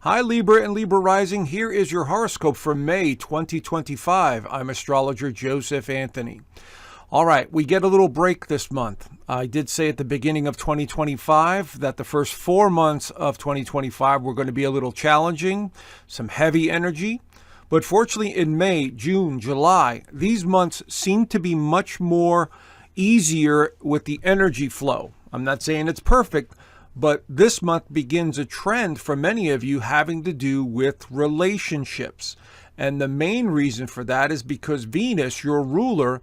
Hi Libra and Libra Rising, here is your horoscope for May 2025. I'm Astrologer Joseph Anthony. All right, we get a little break this month. I did say at the beginning of 2025 that the first 4 months of 2025 were going to be a little challenging, some heavy energy. But fortunately in May, June, July, these months seem to be much more easier with the energy flow. I'm not saying it's perfect, but this month begins a trend for many of you having to do with relationships. And the main reason for that is because Venus, your ruler,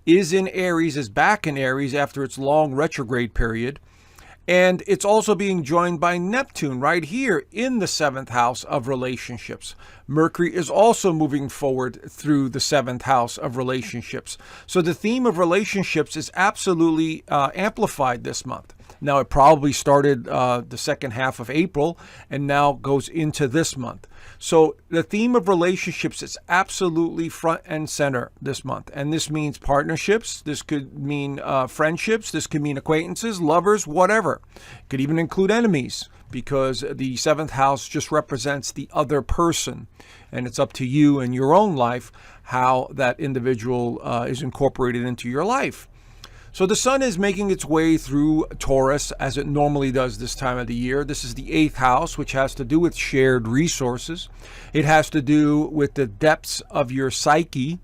is in Aries, is back in Aries after its long retrograde period. And it's also being joined by Neptune right here in the 7th house of relationships. Mercury is also moving forward through the 7th house of relationships. So the theme of relationships is absolutely amplified this month. Now, it probably started the second half of April and now goes into this month. So the theme of relationships is absolutely front and center this month. And this means partnerships. This could mean friendships. This could mean acquaintances, lovers, whatever. It could even include enemies because the 7th house just represents the other person. And it's up to you in your own life how that individual is incorporated into your life. So the sun is making its way through Taurus as it normally does this time of the year. This is the 8th house, which has to do with shared resources. It has to do with the depths of your psyche.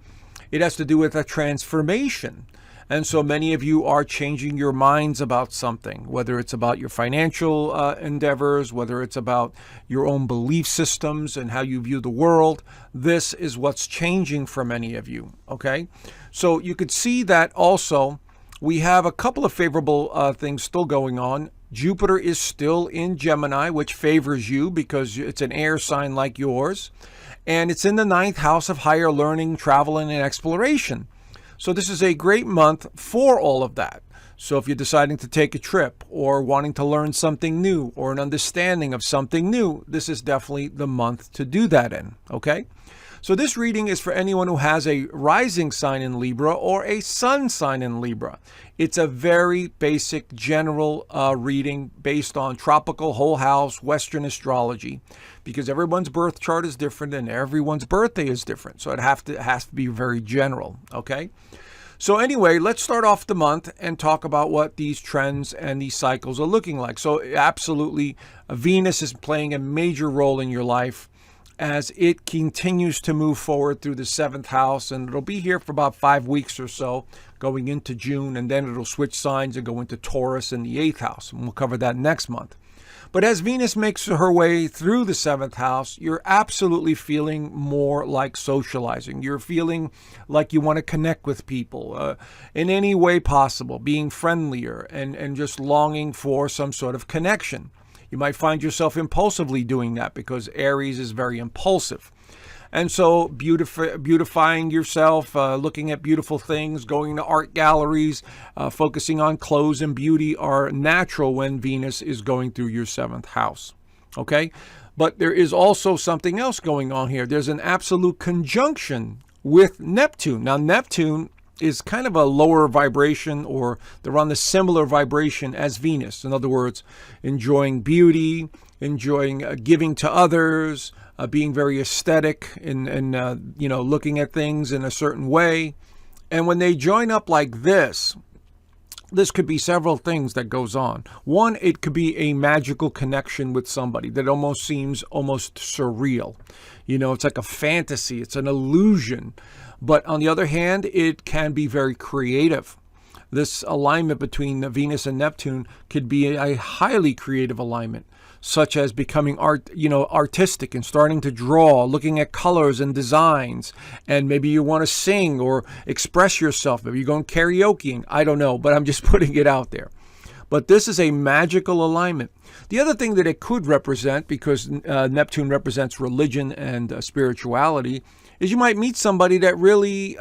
It has to do with a transformation. And so many of you are changing your minds about something, whether it's about your financial endeavors, whether it's about your own belief systems and how you view the world. This is what's changing for many of you, okay? So you could see that also. We have a couple of favorable things still going on. Jupiter is still in Gemini, which favors you because it's an air sign like yours. And it's in the 9th house of higher learning, travel, and exploration. So this is a great month for all of that. So if you're deciding to take a trip or wanting to learn something new or an understanding of something new, this is definitely the month to do that in, okay? So this reading is for anyone who has a rising sign in Libra or a sun sign in Libra. It's a very basic general reading based on tropical whole house Western astrology because everyone's birth chart is different and everyone's birthday is different. So it has to be very general, okay? So anyway, let's start off the month and talk about what these trends and these cycles are looking like. So absolutely, Venus is playing a major role in your life as it continues to move forward through the 7th house, and it'll be here for about 5 weeks or so going into June, and then it'll switch signs and go into Taurus in the 8th house, and we'll cover that next month. But as Venus makes her way through the 7th house, you're absolutely feeling more like socializing. You're feeling like you want to connect with people in any way possible, being friendlier and just longing for some sort of connection. You might find yourself impulsively doing that because Aries is very impulsive. And so beautifying yourself, looking at beautiful things, going to art galleries, focusing on clothes and beauty are natural when Venus is going through your 7th house. Okay? But there is also something else going on here. There's an absolute conjunction with Neptune. Now, Neptune is kind of a lower vibration, or they're on the similar vibration as Venus. In other words, enjoying beauty, enjoying giving to others, being very aesthetic and looking at things in a certain way. And when they join up like this could be several things that goes on. One, it could be a magical connection with somebody that almost seems almost surreal. You know, it's like a fantasy. It's an illusion. But on the other hand, it can be very creative. This alignment between Venus and Neptune could be a highly creative alignment, such as becoming artistic and starting to draw, looking at colors and designs, and maybe you want to sing or express yourself. Maybe you're going karaokeing. I don't know, but I'm just putting it out there. But this is a magical alignment. The other thing that it could represent, because Neptune represents religion and spirituality, is you might meet somebody that really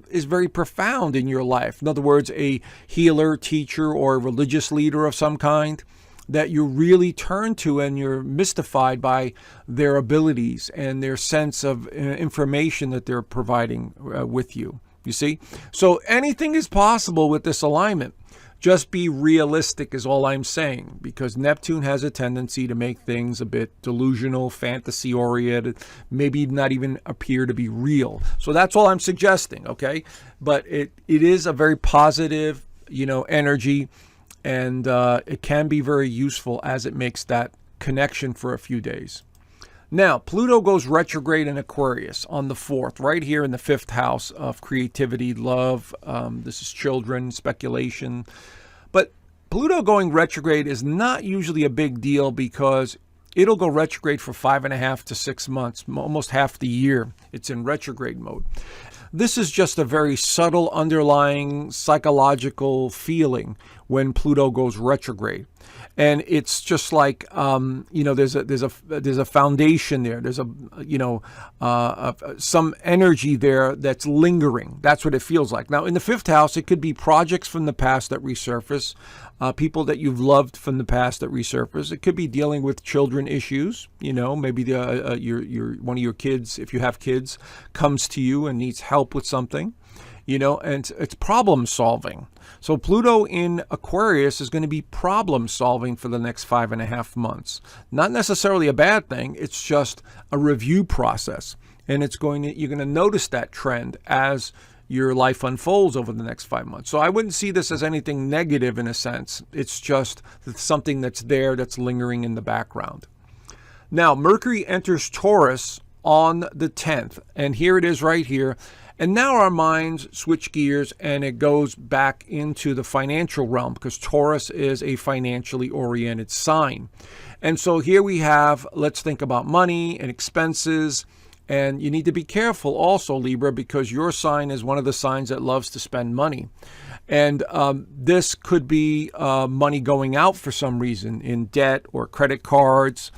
is very profound in your life. In other words, a healer, teacher, or a religious leader of some kind that you really turn to and you're mystified by their abilities and their sense of information that they're providing with you. You see? So anything is possible with this alignment. Just be realistic is all I'm saying, because Neptune has a tendency to make things a bit delusional, fantasy-oriented, maybe not even appear to be real. So that's all I'm suggesting, okay? But it is a very positive, energy, and it can be very useful as it makes that connection for a few days. Now, Pluto goes retrograde in Aquarius on the 4th, right here in the 5th house of creativity, love. This is children, speculation. But Pluto going retrograde is not usually a big deal because it'll go retrograde for 5.5 to 6 months, almost half the year. It's in retrograde mode. This is just a very subtle underlying psychological feeling when Pluto goes retrograde. And it's just like, there's a foundation there. There's some energy there that's lingering. That's what it feels like. Now, in the 5th house, it could be projects from the past that resurface, people that you've loved from the past that resurface. It could be dealing with children issues. Maybe one of your kids, if you have kids, comes to you and needs help with something. And it's problem solving. So Pluto in Aquarius is going to be problem solving for the next 5.5 months. Not necessarily a bad thing. It's just a review process. And you're going to notice that trend as your life unfolds over the next 5 months. So I wouldn't see this as anything negative in a sense. It's just something that's there, that's lingering in the background. Now, Mercury enters Taurus on the 10th. And here it is right here. And now our minds switch gears and it goes back into the financial realm because Taurus is a financially oriented sign. And so here we have, let's think about money and expenses. And you need to be careful also, Libra, because your sign is one of the signs that loves to spend money. And this could be money going out for some reason in debt or credit cards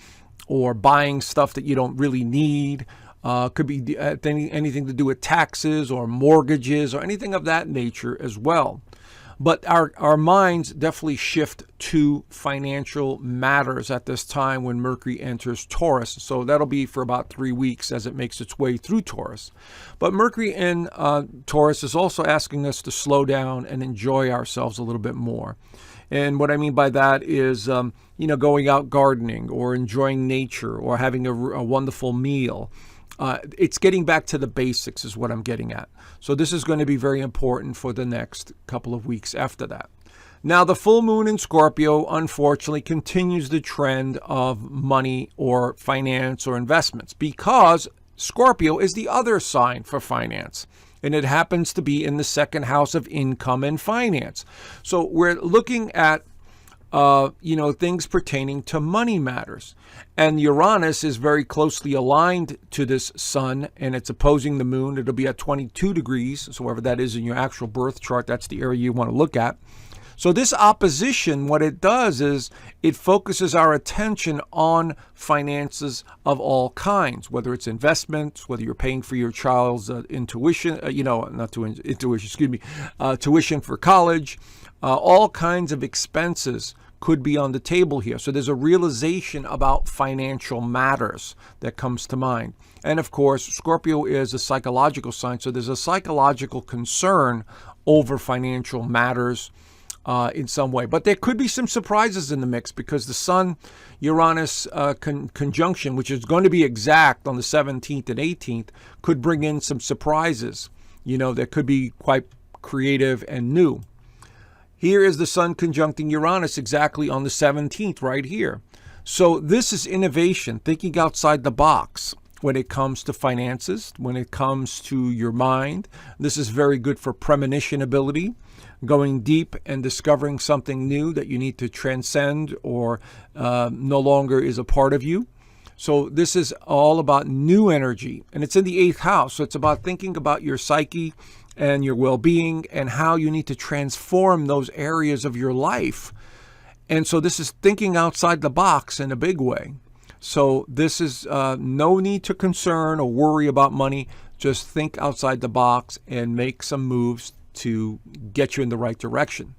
or buying stuff that you don't really need. Could be anything to do with taxes or mortgages or anything of that nature as well. But our minds definitely shift to financial matters at this time when Mercury enters Taurus. So that'll be for about 3 weeks as it makes its way through Taurus. But Mercury in Taurus is also asking us to slow down and enjoy ourselves a little bit more. And what I mean by that is, going out gardening or enjoying nature or having a wonderful meal. It's getting back to the basics is what I'm getting at. So this is going to be very important for the next couple of weeks after that. Now, the full moon in Scorpio, unfortunately, continues the trend of money or finance or investments because Scorpio is the other sign for finance. And it happens to be in the 2nd house of income and finance. So we're looking at things pertaining to money matters. And Uranus is very closely aligned to this sun, and it's opposing the moon. It'll be at 22 degrees. So wherever that is in your actual birth chart, that's the area you want to look at. So this opposition, what it does is it focuses our attention on finances of all kinds, whether it's investments, whether you're paying for your child's tuition for college, all kinds of expenses could be on the table here. So there's a realization about financial matters that comes to mind. And of course, Scorpio is a psychological sign. So there's a psychological concern over financial matters in some way. But there could be some surprises in the mix because the Sun-Uranus conjunction, which is going to be exact on the 17th and 18th, could bring in some surprises, that could be quite creative and new. Here is the Sun conjuncting Uranus exactly on the 17th right here. So this is innovation, thinking outside the box when it comes to finances, when it comes to your mind. This is very good for premonition ability, going deep and discovering something new that you need to transcend or no longer is a part of you. So this is all about new energy, and it's in the 8th house. So it's about thinking about your psyche and your well-being and how you need to transform those areas of your life. And so this is thinking outside the box in a big way. So this is no need to concern or worry about money. Just think outside the box and make some moves to get you in the right direction.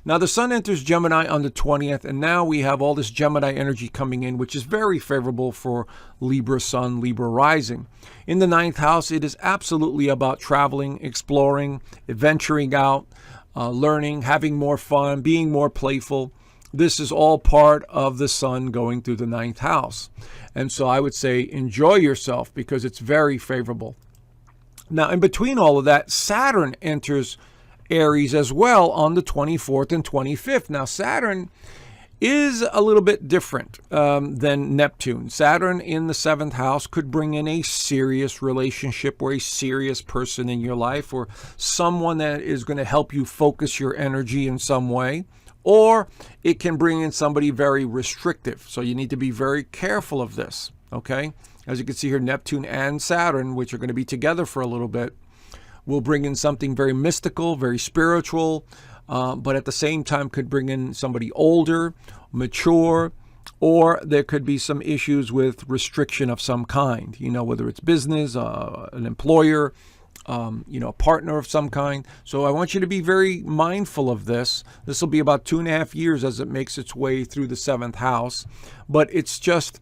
Now, the Sun enters Gemini on the 20th, and now we have all this Gemini energy coming in, which is very favorable for Libra Sun, Libra Rising. In the 9th house, it is absolutely about traveling, exploring, venturing out, learning, having more fun, being more playful. This is all part of the sun going through the ninth house. And so I would say enjoy yourself because it's very favorable. Now, in between all of that, Saturn enters Aries as well on the 24th and 25th. Now, Saturn is a little bit different than Neptune. Saturn in the 7th house could bring in a serious relationship or a serious person in your life or someone that is going to help you focus your energy in some way. Or it can bring in somebody very restrictive. So you need to be very careful of this, okay? As you can see here, Neptune and Saturn, which are going to be together for a little bit, will bring in something very mystical, very spiritual, but at the same time could bring in somebody older, mature, or there could be some issues with restriction of some kind, whether it's business, an employer, a partner of some kind. So I want you to be very mindful of this. This will be about 2.5 years as it makes its way through the 7th house, but it's just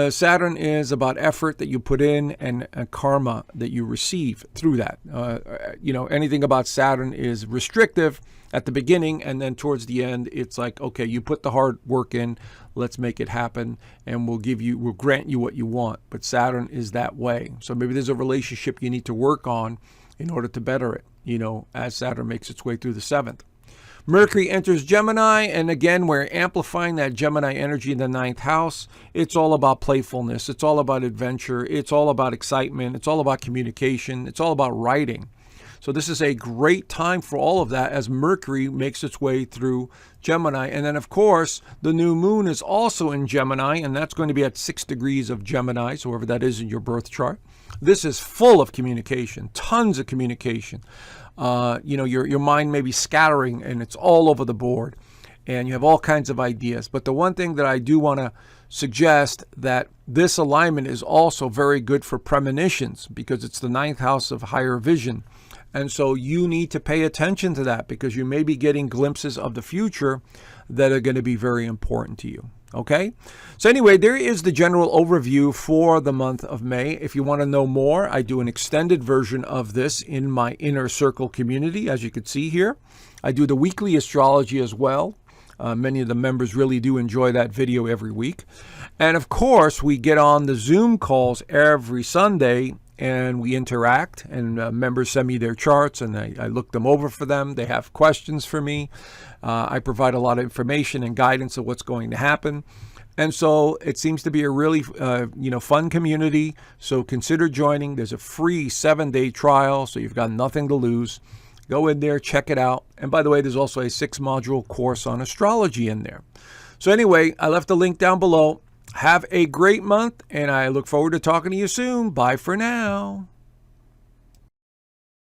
Saturn is about effort that you put in and karma that you receive through that. Anything about Saturn is restrictive at the beginning, and then towards the end, it's like, okay, you put the hard work in, let's make it happen, and we'll grant you what you want. But Saturn is that way. So maybe there's a relationship you need to work on in order to better it, as Saturn makes its way through the 7th. Mercury enters Gemini, and again, we're amplifying that Gemini energy in the 9th house. It's all about playfulness. It's all about adventure. It's all about excitement. It's all about communication. It's all about writing. So this is a great time for all of that as Mercury makes its way through Gemini. And then, of course, the new moon is also in Gemini, and that's going to be at 6 degrees of Gemini, so wherever that is in your birth chart. This is full of communication, tons of communication. Your mind may be scattering and it's all over the board and you have all kinds of ideas. But the one thing that I do want to suggest that this alignment is also very good for premonitions because it's the 9th house of higher vision. And so you need to pay attention to that because you may be getting glimpses of the future that are going to be very important to you. Okay, so anyway, there is the general overview for the month of May. If you want to know more, I do an extended version of this in my Inner Circle community, as you can see here. I do the weekly astrology as well. Many of the members really do enjoy that video every week. And of course, we get on the Zoom calls every Sunday and we interact, and members send me their charts and I look them over for them. They have questions for me. I provide a lot of information and guidance of what's going to happen. And so it seems to be a really fun community. So consider joining. There's a free 7-day trial, so you've got nothing to lose. Go in there, check it out. And by the way, there's also a 6-module course on astrology in there. So anyway, I left the link down below. Have a great month, and I look forward to talking to you soon. Bye for now.